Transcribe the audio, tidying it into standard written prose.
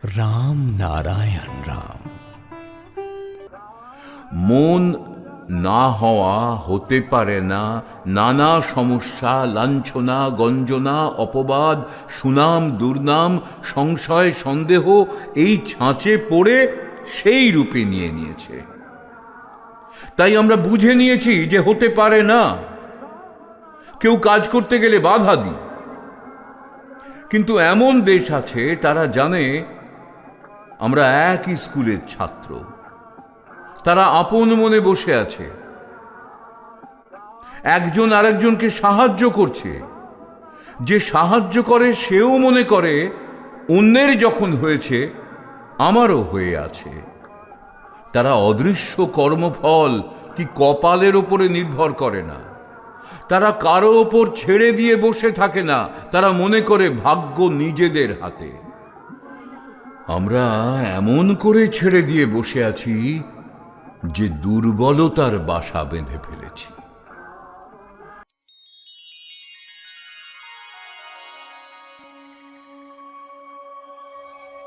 রাম নারায়ণ রাম। মন না হওয়া হতে পারে না। নানা সমস্যা, লাঞ্ছনা, গঞ্জনা, অপবাদ, সুনাম, দুর্নাম, সংশয়, সন্দেহ এই ছাঁচে পড়ে সেই রূপে নিয়ে নিয়েছে। তাই আমরা বুঝে নিয়েছি যে হতে পারে না। কেউ কাজ করতে গেলে বাধা দিই। কিন্তু এমন দেশ আছে তারা জানে আমরা একই স্কুলের ছাত্র। তারা আপন মনে বসে আছে, একজন আরেকজনকে সাহায্য করছে। যে সাহায্য করে সেও মনে করে অন্যের যখন হয়েছে আমারও হয়ে আছে। তারা অদৃশ্য কর্মফল কি কপালের ওপরে নির্ভর করে না। তারা কারো ওপর ছেড়ে দিয়ে বসে থাকে না। তারা মনে করে ভাগ্য নিজেদের হাতে। আমরা এমন করে ছেড়ে দিয়ে বসে আছি যে দুর্বলতার বাসা বেঁধে ফেলেছি।